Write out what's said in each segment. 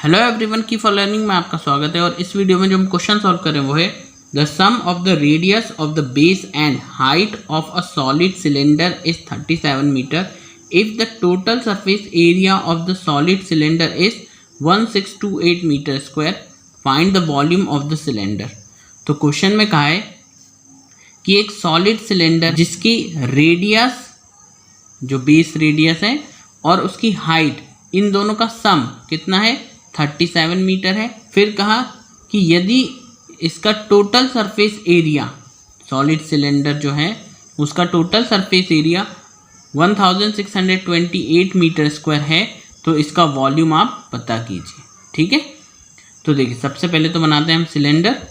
Hello everyone, की for learning में आपका स्वागत है। और इस वीडियो में जो हम क्वेश्चन सॉल्व करें वो है the sum of the radius of the base and height of a solid cylinder is 37 metre if the total surface area of the solid cylinder is 1628 metre square, find the volume of the cylinder. तो question में कहा है कि एक solid cylinder जिसकी radius जो base radius है और उसकी हाइट इन दोनों का सम कितना है 37 मीटर है। फिर कहा कि यदि इसका total surface area solid cylinder जो है उसका total surface area 1628 metre square है तो इसका वॉल्यूम आप पता कीजिए। ठीक है, तो देखिए सबसे पहले तो बनाते हैं हम सिलेंडर।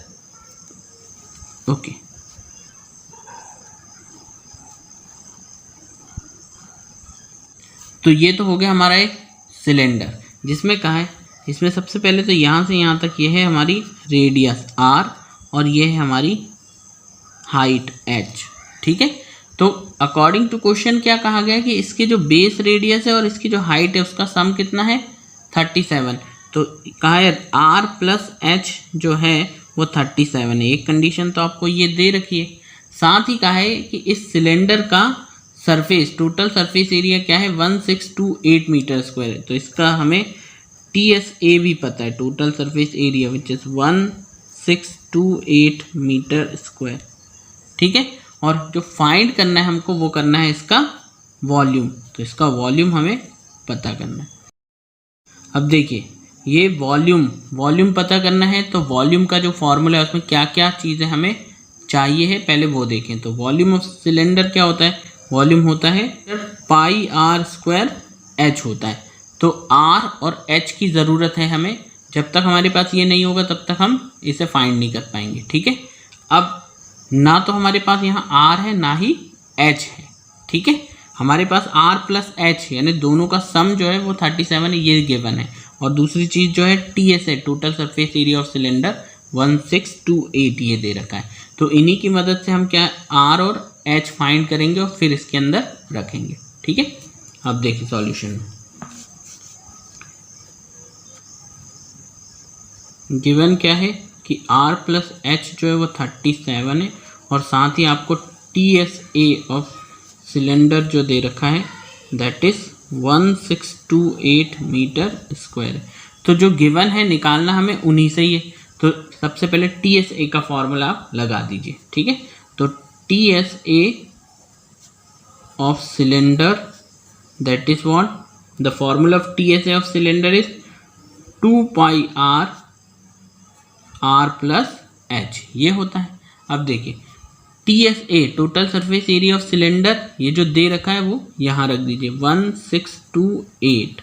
ओके, तो ये तो हो गया हमारा एक सिलेंडर जिसमें कहा है, इसमें सबसे पहले तो यहाँ से यहाँ तक ये है हमारी रेडियस r और ये है हमारी हाइट h। ठीक है, तो अकॉर्डिंग टू क्वेश्चन क्या कहा गया कि इसकी जो बेस रेडियस है और इसकी जो हाइट है उसका सम कितना है 37। तो कहा है r प्लस h जो है वो 37 है। एक कंडीशन तो आपको ये दे रखी है। साथ ही कहा है कि इस सिलेंडर का सरफेस टोटल सरफेस एरिया क्या है 1628 मीटर स्क्वायर है। तो इसका हमें TSA भी पता है, total surface area which is 1628 metre square. ठीक है, और जो फाइंड करना है हमको वो करना है इसका वॉल्यूम। तो इसका वॉल्यूम हमें पता करना है। अब देखिए ये वॉल्यूम पता करना है तो वॉल्यूम का जो फॉर्मूला है उसमें क्या क्या चीज़ें हमें चाहिए है पहले वो देखें। तो वॉल्यूम ऑफ सिलेंडर क्या होता है, वॉल्यूम होता है पाई r स्क्वायर h होता है। तो r और h की ज़रूरत है हमें, जब तक हमारे पास ये नहीं होगा तब तक हम इसे फाइंड नहीं कर पाएंगे। ठीक है, अब ना तो हमारे पास यहाँ r है ना ही h है। ठीक है, हमारे पास r प्लस h यानी दोनों का सम जो है वो 37 है, ये गिवन है। और दूसरी चीज़ जो है TS है, total surface area of cylinder 1628 ये दे रखा है। तो इन्हीं की मदद से हम क्या r और h फाइंड करेंगे और फिर इसके अंदर रखेंगे। ठीक है, अब देखिए सॉल्यूशन में गिवन क्या है कि r प्लस h जो है वो 37 है और साथ ही आपको TSA ऑफ सिलेंडर जो दे रखा है दैट इज 1628 मीटर स्क्वायर। तो जो गिवन है निकालना हमें उन्हीं से ही है। तो सबसे पहले TSA का फॉर्मूला आप लगा दीजिए। ठीक है, तो TSA of cylinder that is what the formula of TSA of cylinder is 2 pi r plus h ये होता है। अब देखिए TSA total surface area of cylinder ये जो दे रखा है वो यहाँ रख दीजिए 1628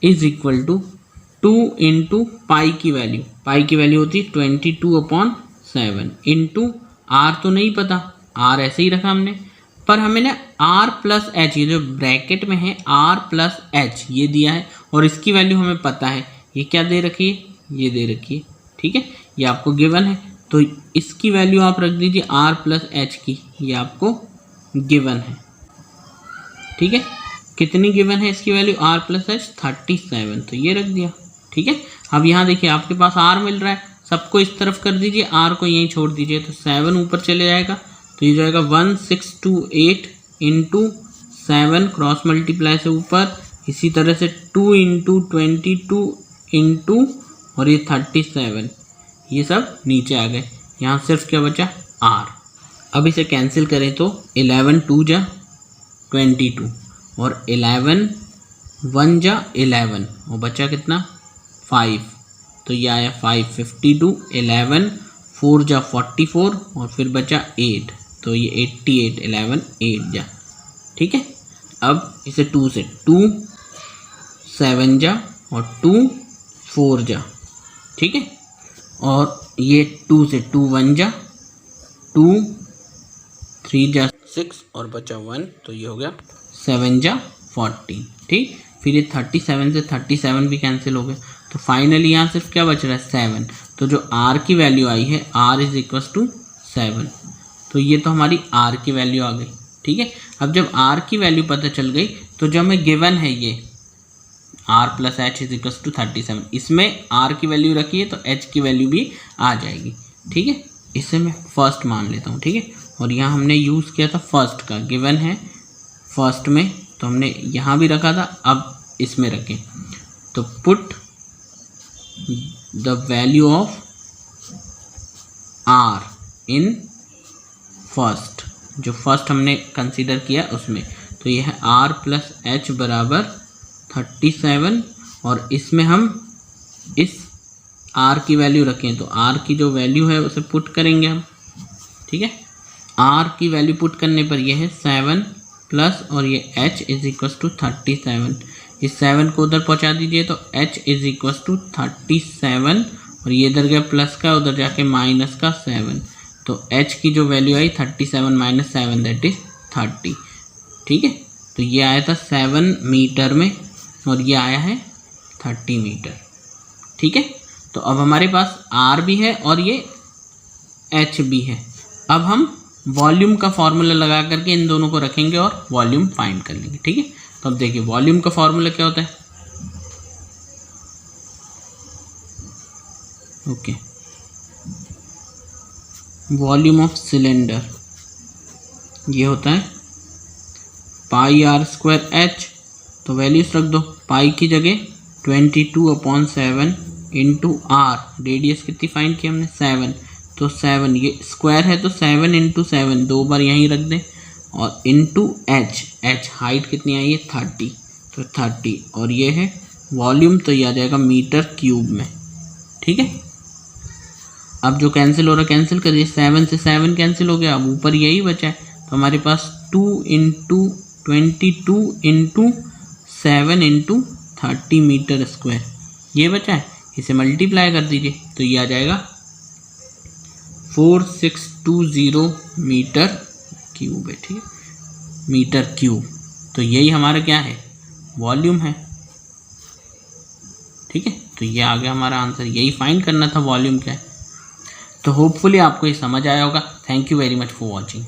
is equal to 2 into pi की वैल्यू होती है 22/7 इंटू r तो नहीं पता, r ऐसे ही रखा हमने, पर हमें ना r प्लस एच ये जो ब्रैकेट में है r प्लस एच ये दिया है और इसकी वैल्यू हमें पता है। ये क्या दे रखी है, ये दे रखी है। ठीक है, ये आपको गिवन है तो इसकी वैल्यू आप रख दीजिए r प्लस एच की, ये आपको गिवन है। ठीक है, कितनी गिवन है इसकी वैल्यू r प्लस एच 37, तो ये रख दिया। ठीक है, अब यहाँ देखिए आपके पास r मिल रहा है, सबको इस तरफ कर दीजिए, r को यहीं छोड़ दीजिए तो 7 ऊपर चले जाएगा। तो ये जाएगा 1628 इंटू 7 क्रॉस मल्टीप्लाई से ऊपर, इसी तरह से 2 इंटू 22 इंटू और ये 37 ये सब नीचे आ गए। यहाँ सिर्फ क्या बचा r। अब इसे कैंसिल करें तो 11 2 जा 22 और 11 1 जा 11 और बचा कितना 5, तो ये आया 552। 11 4 जा 44 और फिर बचा 8, तो ये 88 11 8 जा। ठीक है, अब इसे 2 से 2 7 जा और 2 4 जा। ठीक है, और ये 2 से 2 1 जा 2 3 जा 6 और बचा 1, तो ये हो गया 7 जा 14। ठीक, फिर ये 37 से 37 भी कैंसिल हो गया, तो फाइनली यहाँ सिर्फ क्या बच रहा है 7। तो जो r की वैल्यू आई है r इज इक्वल टू 7, तो ये तो हमारी r की वैल्यू आ गई। ठीक है, अब जब r की वैल्यू पता चल गई तो जो हमें गिवन है ये r plus H is equal to 37। इसमें r की वैल्यू रखी है तो h की वैल्यू भी आ जाएगी, ठीक है। इसे मैं फर्स्ट मान लेता हूँ, ठीक है। और यहाँ हमने यूज़ किया था फर्स्ट का, गिवन है फर्स्ट में, तो हमने यहाँ भी रखा था, अब इसमें रखें। तो put the value of r in first, जो फर्स्ट हमने कंसीडर किया उसमें, तो यह है r प्लस एच बराबर 37। और इसमें हम इस r की वैल्यू रखें तो r की जो वैल्यू है उसे पुट करेंगे हम, ठीक है। r की वैल्यू पुट करने पर यह है 7 प्लस और ये h इज इक्वल टू 37। इस 7 को उधर पहुंचा दीजिए तो h इज इक्वल टू 37, और ये इधर गया प्लस का, उधर जाके माइनस का 7, तो h की जो value I 37 minus 7 that is 30, ठीक है। तो ये आया था 7 मीटर में और ये आया है 30 मीटर, ठीक है। तो अब हमारे पास r भी है और ये h भी है। अब हम वॉल्यूम का फॉर्मूला लगा करके इन दोनों को रखेंगे और वॉल्यूम फाइंड कर लेंगे, ठीक है। तो अब देखिए वॉल्यूम का फॉर्मूला क्या होता है, ओके, वॉल्यूम ऑफ सिलेंडर ये होता है पाई r स्क्वायर h। तो वैल्यूज रख दो, पाई की जगह 22/7 इंटू r, रेडियस कितनी फाइंड की हमने 7, तो 7, ये स्क्वायर है तो 7 इंटू 7 दो बार यहीं रख दें, और इंटू h हाइट कितनी आई है 30, तो 30, और ये है वॉल्यूम, तो ये आ जाएगा मीटर क्यूब में, ठीक है। अब जो कैंसिल हो रहा है कैंसिल करिए, 7 से 7 कैंसिल हो गया, अब ऊपर यही बचा है, तो हमारे पास 2 into 22 into 7 into 30 metre square ये बचा है, इसे मल्टीप्लाई कर दीजिए तो ये आ जाएगा 4620 मीटर क्यूब है, ठीक है, मीटर क्यूब। तो यही हमारा क्या है, वॉल्यूम है, ठीक है। तो ये आ गया हमारा आंसर, यही फाइंड करना था वॉल्यूम क्या है। तो होपफुली आपको ये समझ आया होगा। Thank you very much for watching.